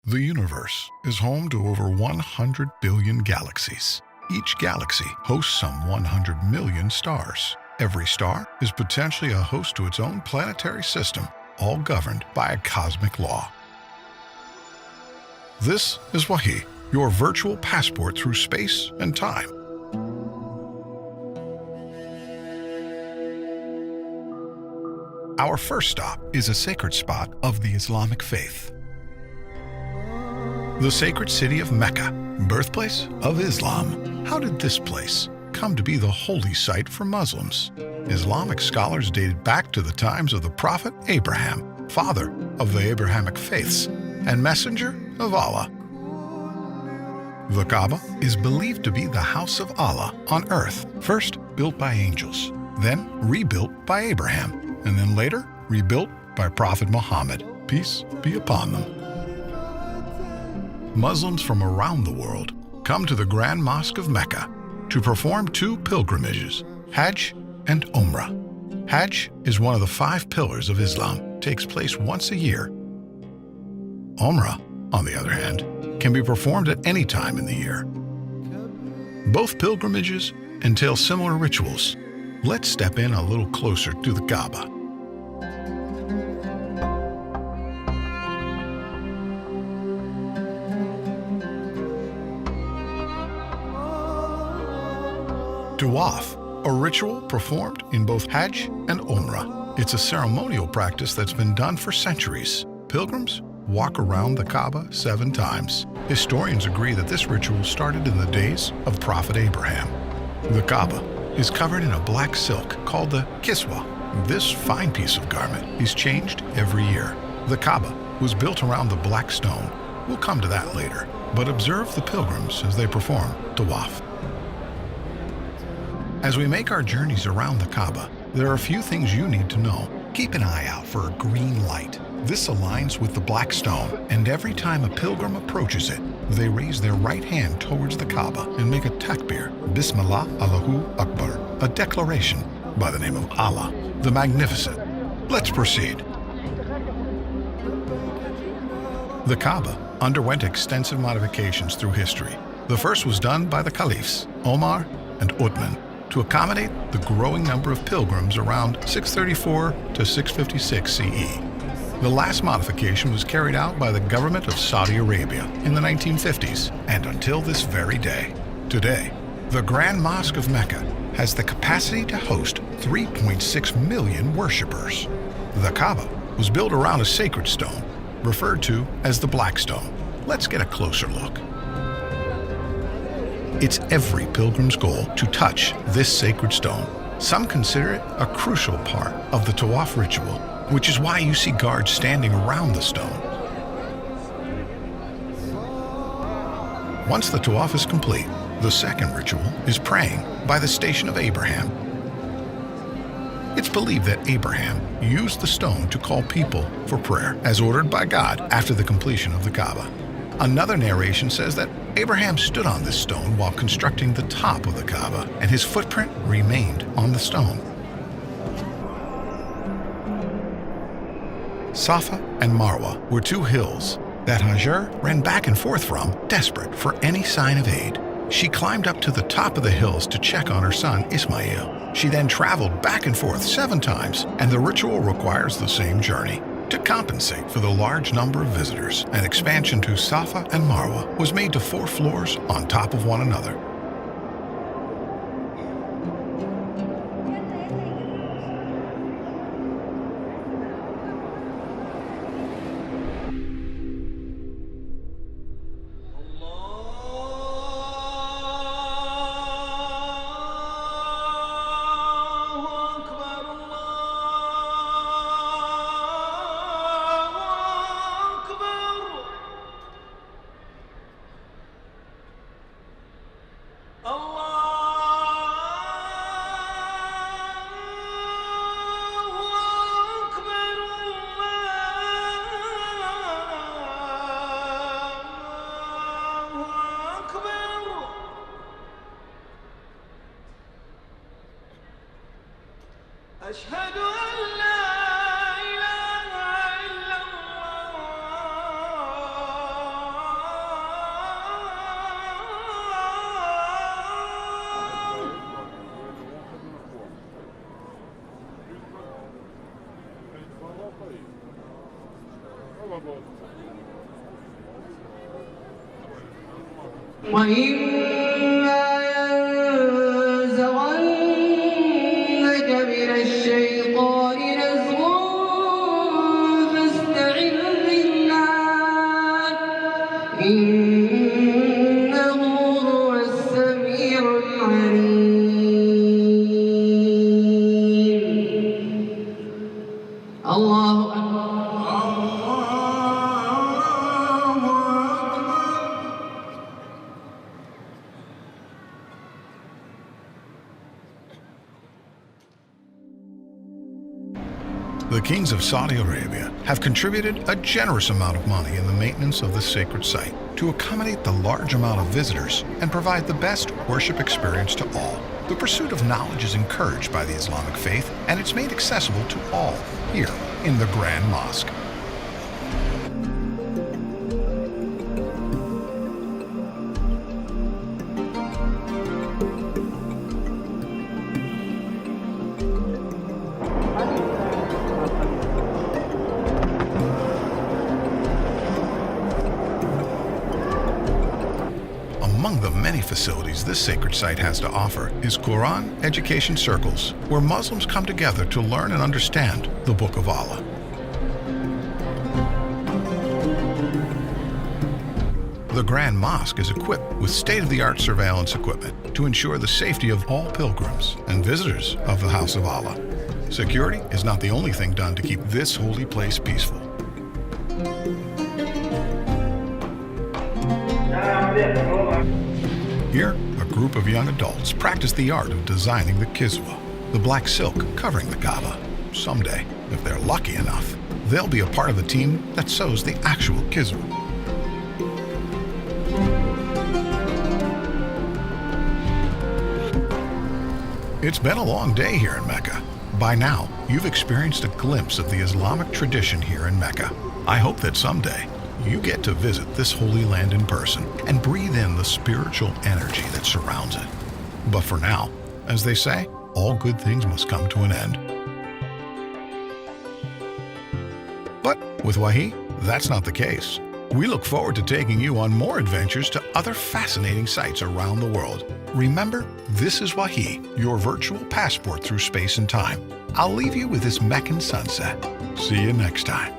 The universe is home to over 100 billion galaxies. Each galaxy hosts some 100 million stars. Every star is potentially a host to its own planetary system, all governed by a cosmic law. This is Wahi, your virtual passport through space and time. Our first stop is a sacred spot of the Islamic faith. The sacred city of Mecca, birthplace of Islam. How did this place come to be the holy site for Muslims? Islamic scholars dated back to the times of the Prophet Abraham, father of the Abrahamic faiths, and messenger of Allah. The Kaaba is believed to be the house of Allah on earth, first built by angels, then rebuilt by Abraham, and then later rebuilt by Prophet Muhammad, peace be upon them. Muslims from around the world come to the Grand Mosque of Mecca to perform two pilgrimages, Hajj and Umrah. Hajj is one of the 5 pillars of Islam, takes place once a year. Umrah, on the other hand, can be performed at any time in the year. Both pilgrimages entail similar rituals. Let's step in a little closer to the Kaaba. Tawaf, a ritual performed in both Hajj and Umrah. It's a ceremonial practice that's been done for centuries. Pilgrims walk around the Kaaba 7 times. Historians agree that this ritual started in the days of Prophet Abraham. The Kaaba is covered in a black silk called the kiswa. This fine piece of garment is changed every year. The Kaaba was built around the black stone. We'll come to that later, but observe the pilgrims as they perform Tawaf. As we make our journeys around the Kaaba, there are a few things you need to know. Keep an eye out for a green light. This aligns with the black stone, and every time a pilgrim approaches it, they raise their right hand towards the Kaaba and make a takbir, Bismillah Allahu Akbar, a declaration by the name of Allah, the Magnificent. Let's proceed. The Kaaba underwent extensive modifications through history. The first was done by the caliphs, Omar and Uthman, to accommodate the growing number of pilgrims around 634 to 656 CE. The last modification was carried out by the government of Saudi Arabia in the 1950s and until this very day. Today, the Grand Mosque of Mecca has the capacity to host 3.6 million worshippers. The Kaaba was built around a sacred stone, referred to as the Black Stone. Let's get a closer look. It's every pilgrim's goal to touch this sacred stone. Some consider it a crucial part of the Tawaf ritual, which is why you see guards standing around the stone. Once the Tawaf is complete, the second ritual is praying by the Station of Abraham. It's believed that Abraham used the stone to call people for prayer, as ordered by God after the completion of the Kaaba. Another narration says that Abraham stood on this stone while constructing the top of the Kaaba, and his footprint remained on the stone. Safa and Marwa were 2 hills that Hajar ran back and forth from, desperate for any sign of aid. She climbed up to the top of the hills to check on her son Ismail. She then traveled back and forth 7 times, and the ritual requires the same journey. To compensate for the large number of visitors, an expansion to Safa and Marwa was made to 4 floors on top of one another. وإما ينزغنك من الشيطان نزغ فاستعذ بالله إنه هو السميع العليم. الله أكبر. The kings of Saudi Arabia have contributed a generous amount of money in the maintenance of this sacred site to accommodate the large amount of visitors and provide the best worship experience to all. The pursuit of knowledge is encouraged by the Islamic faith, and it's made accessible to all here in the Grand Mosque. Among the many facilities this sacred site has to offer is Quran education circles, where Muslims come together to learn and understand the Book of Allah. The Grand Mosque is equipped with state-of-the-art surveillance equipment to ensure the safety of all pilgrims and visitors of the House of Allah. Security is not the only thing done to keep this holy place peaceful. Here, a group of young adults practice the art of designing the kiswa, the black silk covering the Kaaba. Someday, if they're lucky enough, they'll be a part of the team that sews the actual kiswa. It's been a long day here in Mecca. By now, you've experienced a glimpse of the Islamic tradition here in Mecca. I hope that someday you get to visit this holy land in person and breathe in the spiritual energy that surrounds it. But for now, as they say, all good things must come to an end. But with Wahi, that's not the case. We look forward to taking you on more adventures to other fascinating sites around the world. Remember, this is Wahi, your virtual passport through space and time. I'll leave you with this Meccan sunset. See you next time.